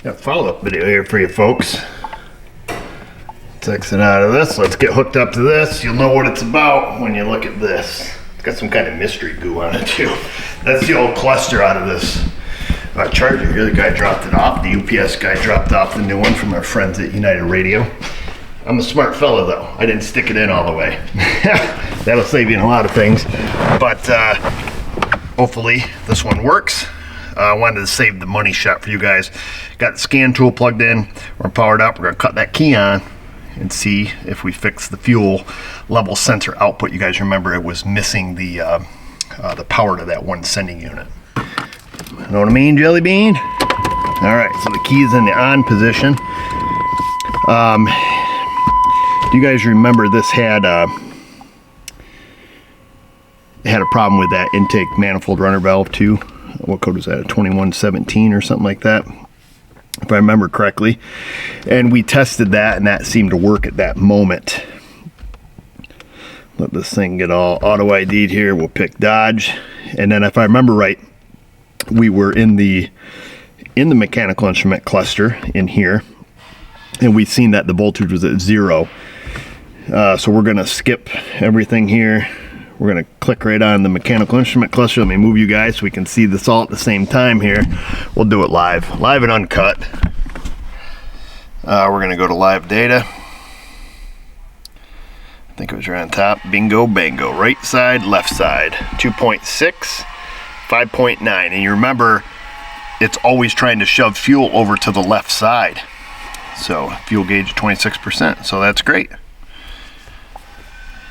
Got a follow-up video here for you folks. Let's exit out of this. Let's get hooked up to this. You'll know what it's about when you look at this. It's got some kind of mystery goo on it too. That's the old cluster out of this charger here. The guy dropped it off. The UPS guy dropped off the new one from our friends at United Radio. I'm a smart fella though. I didn't stick it in all the way. That'll save you in a lot of things. But hopefully this one works. I wanted to save the money shot for you guys. Got the scan tool plugged in. We're powered up. We're going to cut that key on and see if we fix the fuel level sensor output. You guys remember it was missing the power to that one sending unit. Know what I mean, Jelly Bean? All right, so the key is in the on position. Do you guys remember this had a problem with that intake manifold runner valve too? What code was that? 2117 or something like that, if I remember correctly. And we tested that, and that seemed to work at that moment. Let this thing get all auto ID'd here. We'll pick Dodge, and then if I remember right, we were in the mechanical instrument cluster in here, and we seen that the voltage was at 0. So we're gonna skip everything here. We're gonna click right on the mechanical instrument cluster. Let me move you guys so we can see this all at the same time here. We'll do it live and uncut. We're gonna go to live data. I think it was right on top. Bingo, bango. Right side, left side. 2.6, 5.9. And you remember, it's always trying to shove fuel over to the left side. So fuel gauge 26%, so that's great.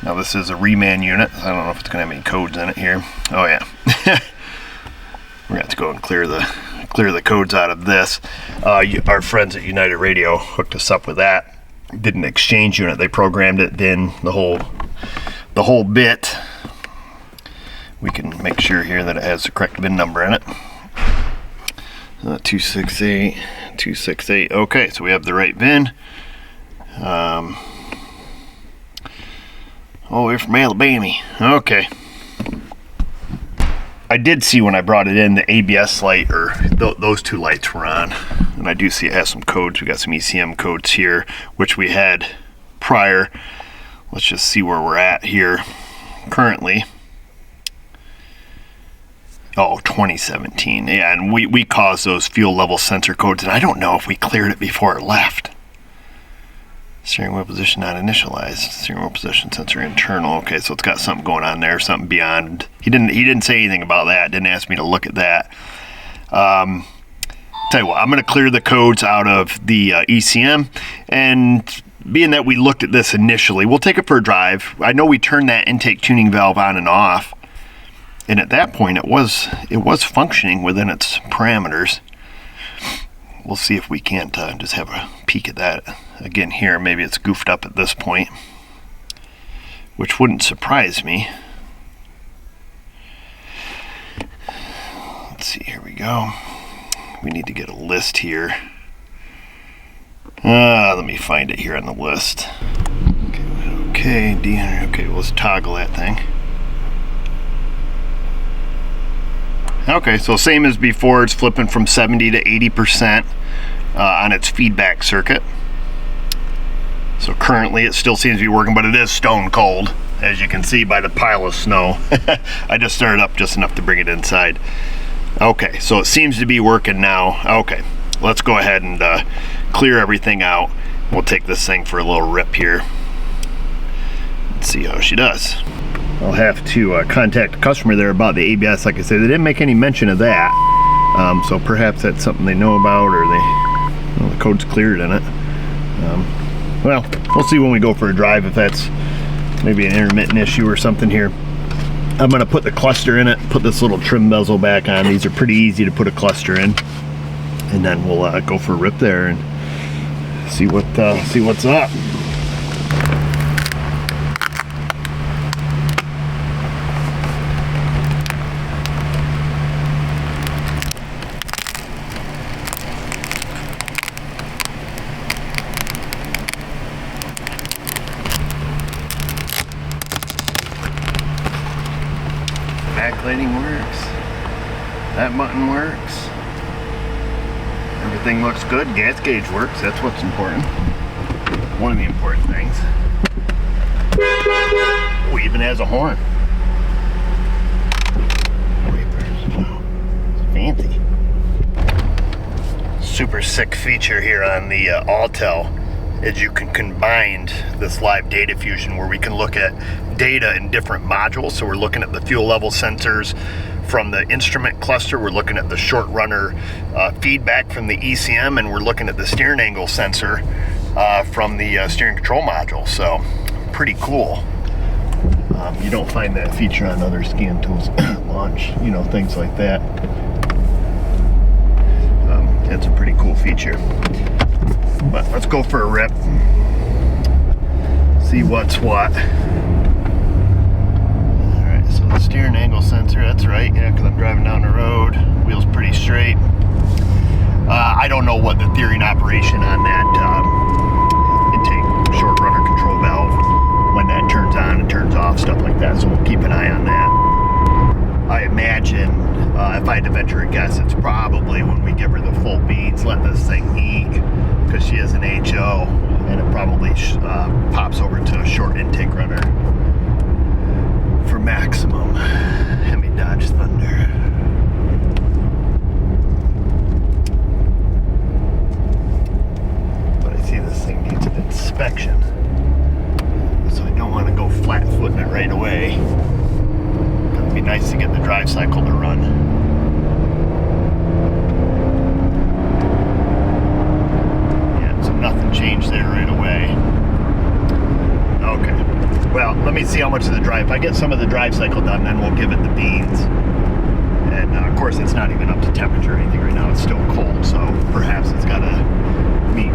Now this is a reman unit. I don't know if it's gonna have any codes in it here. Oh yeah. We're gonna have to go and clear the codes out of this. Our friends at United Radio hooked us up with that. Did an exchange unit. They programmed it, then the whole bit. We can make sure here that it has the correct VIN number in it. 268, 268. Okay, so we have the right VIN. Oh, we're from Alabama. Okay. I did see when I brought it in, the ABS light, or those two lights were on. And I do see it has some codes. We got some ECM codes here, which we had prior. Let's just see where we're at here currently. Oh, 2017. Yeah, and we caused those fuel level sensor codes, and I don't know if we cleared it before it left. Steering wheel position not initialized. Steering wheel position sensor internal. Okay, so it's got something going on there, something beyond. He didn't say anything about that. Didn't ask me to look at that. Tell you what, I'm going to clear the codes out of the ECM, and being that we looked at this initially, we'll take it for a drive. I know we turned that intake tuning valve on and off, and at that point it was functioning within its parameters. We'll see if we can't just have a peek at that again here. Maybe it's goofed up at this point, which wouldn't surprise me. Let's see, here we go. We need to get a list here. Let me find it here on the list. Okay, okay, let's toggle that thing. Okay, so same as before, it's flipping from 70 to 80% on its feedback circuit. So currently it still seems to be working, but it is stone cold, as you can see by the pile of snow. I just stirred up just enough to bring it inside. Okay, so it seems to be working now. Okay, let's go ahead and clear everything out. We'll take this thing for a little rip here and see how she does. I'll have to contact the customer there about the ABS. Like I said, they didn't make any mention of that. So perhaps that's something they know about, or the code's cleared in it. Well, we'll see when we go for a drive if that's maybe an intermittent issue or something here. I'm going to put the cluster in it, put this little trim bezel back on. These are pretty easy to put a cluster in. And then we'll go for a rip there and see what's up. Backlighting works. That button works. everything looks good. Gas gauge works. That's what's important. One of the important things. Oh, even has a horn. It's fancy. Super sick feature here on the Autel is you can combine this live data fusion where we can look at data in different modules. So we're looking at the fuel level sensors from the instrument cluster, we're looking at the short runner feedback from the ECM, and we're looking at the steering angle sensor from the steering control module. So pretty cool. You don't find that feature on other scan tools, launch, you know, things like that. It's a pretty cool feature. But let's go for a rip. See what's what. Alright, so the steering angle sensor, that's right, yeah, because I'm driving down the road. Wheel's pretty straight. I don't know what the theory and operation on that intake short runner control valve, when that turns on and turns off, stuff like that, so we'll keep an eye on that. I imagine, if I had to venture a guess, it's probably when we give her the full beans, let this thing eat, because she is an HO, and it probably pops over to a short intake runner for maximum Hemi Dodge Thunder. But I see this thing needs an inspection, so I don't want to go flat-footing it right away. It'd be nice to get the drive cycle to run. Yeah, so nothing changed there right away. Okay. Well, let me see how much of the drive. If I get some of the drive cycle done, then we'll give it the beans. And of course, it's not even up to temperature or anything right now. It's still cold, so perhaps it's got to meet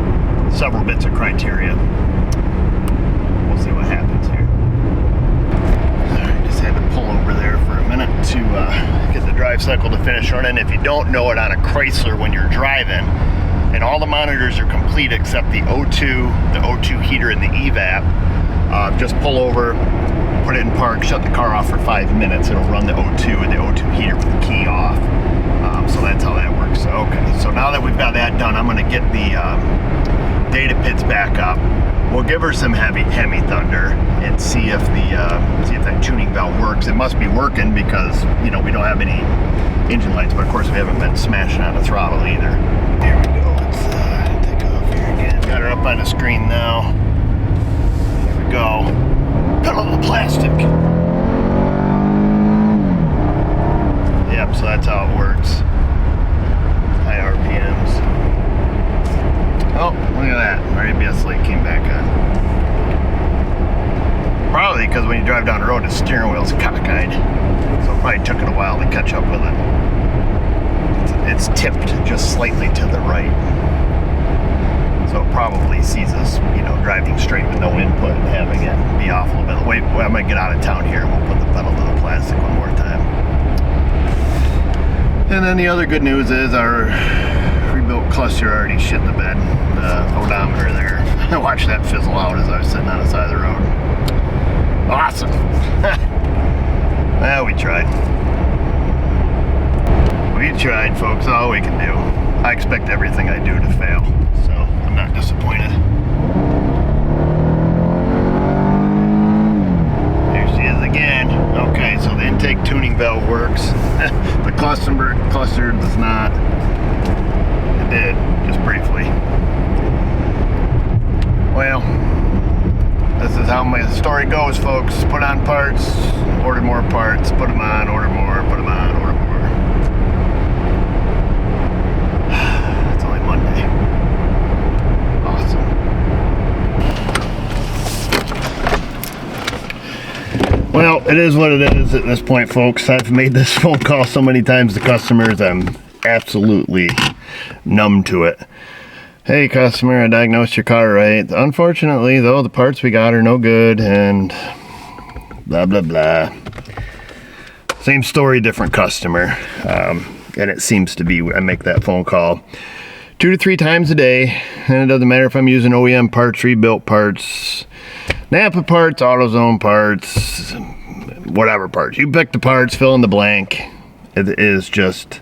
several bits of criteria. We'll see what happens here. Had to pull over there for a minute to get the drive cycle to finish running. If you don't know it, on a Chrysler, when you're driving and all the monitors are complete except the O2, the O2 heater, and the evap, just pull over, put it in park, shut the car off for 5 minutes. It'll run the O2 and the O2 heater with the key off. So that's how that works. So, okay, so now that we've got that done, I'm going to get the data pits back up. We'll give her some Hemi Thunder and see if that tuning valve works. It must be working because, you know, we don't have any engine lights, but of course we haven't been smashing on the throttle either. There we go. Let's take off here again. Got her up on the screen now. Here we go. Pedal to the plastic. Yep, so that's how it works. High RPMs. Oh, look at that. Our ABS light came back on. Probably because when you drive down the road, the steering wheel's cockeyed. So it probably took it a while to catch up with it. It's tipped just slightly to the right. So it probably sees us, you know, driving straight with no input and having it be off a little bit. Wait, I'm going to get out of town here and we'll put the pedal to the plastic one more time. And then the other good news is our rebuilt cluster already shit in the bed. The odometer there. I watched that fizzle out as I was sitting on the side of the road. Awesome. Well, we tried. We tried, folks. All we can do. I expect everything I do to fail, so I'm not disappointed. There she is again. Okay, so the intake tuning valve works. The cluster does not. It did, just briefly. Well, this is how my story goes, folks. Put on parts, order more parts, put them on, order more, put them on, order more. It's only Monday. Awesome. Well, it is what it is at this point, folks. I've made this phone call so many times to customers, I'm absolutely numb to it. Hey customer, I diagnosed your car right. Unfortunately, though, the parts we got are no good, and blah, blah, blah. Same story, different customer. And it seems to be, I make that phone call 2 to 3 times a day, and it doesn't matter if I'm using OEM parts, rebuilt parts, Napa parts, AutoZone parts, whatever parts. You pick the parts, fill in the blank. It is just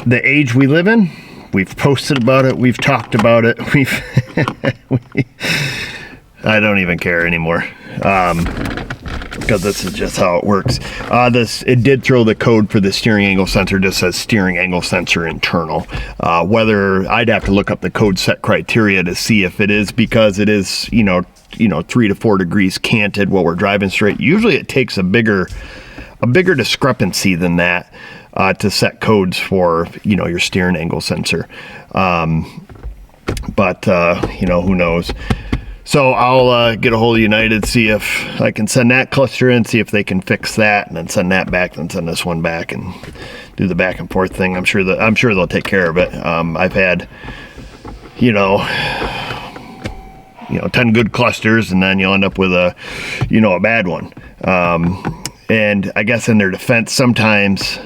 the age we live in. We've posted about it. We've talked about it. I don't even care anymore. Because this is just how it works. It did throw the code for the steering angle sensor. Just says steering angle sensor internal. Whether I'd have to look up the code set criteria to see if it is, because it is 3 to 4 degrees canted while we're driving straight. Usually it takes a bigger discrepancy than that to set codes for your steering angle sensor. But who knows. So I'll get a hold of United, see if I can send that cluster in, see if they can fix that, and then send that back, then send this one back, and do the back and forth thing. I'm sure they'll take care of it. I've had 10 good clusters, and then you'll end up with a bad one. And I guess in their defense, sometimes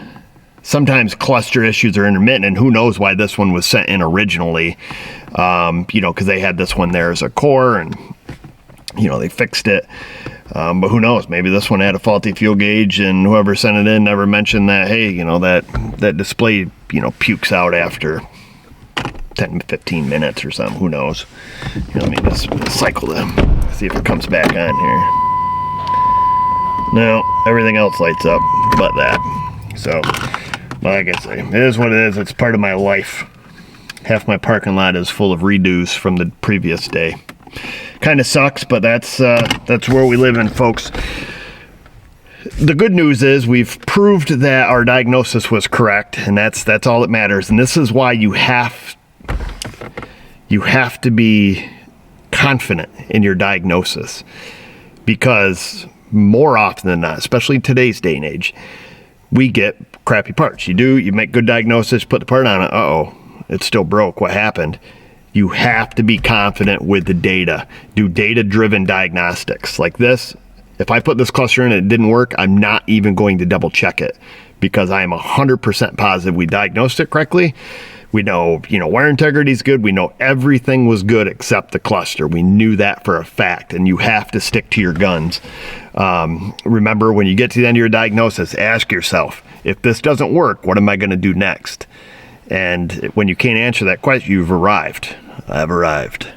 cluster issues are intermittent, and who knows why this one was sent in originally, because they had this one there as a core, and they fixed it, but who knows, maybe this one had a faulty fuel gauge, and whoever sent it in never mentioned that, hey, that display pukes out after 10-15 minutes or something. Who knows? Let me just cycle them, see if it comes back on here. No, everything else lights up but that. So like I say, it is what it is. It's part of my life. Half my parking lot is full of redos from the previous day. Kind of sucks, but that's where we live in, folks. The good news is we've proved that our diagnosis was correct, and that's all that matters. And this is why you have to be confident in your diagnosis, because more often than not, especially in today's day and age, we get crappy parts. You make good diagnosis, put the part on it, uh-oh, it still broke. What happened? You have to be confident with the data. Do data-driven diagnostics. Like this, if I put this cluster in and it didn't work, I'm not even going to double check it, because I am 100% positive we diagnosed it correctly. We know, wire integrity is good. We know everything was good except the cluster. We knew that for a fact, and you have to stick to your guns. Remember, when you get to the end of your diagnosis, ask yourself, if this doesn't work, what am I going to do next? And when you can't answer that question, you've arrived. I've arrived.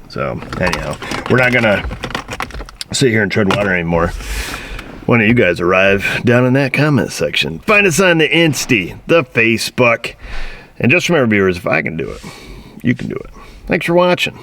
So anyhow, we're not going to sit here and tread water anymore. Why don't you guys arrive down in that comment section? Find us on the Insta, the Facebook. And just remember, viewers, if I can do it, you can do it. Thanks for watching.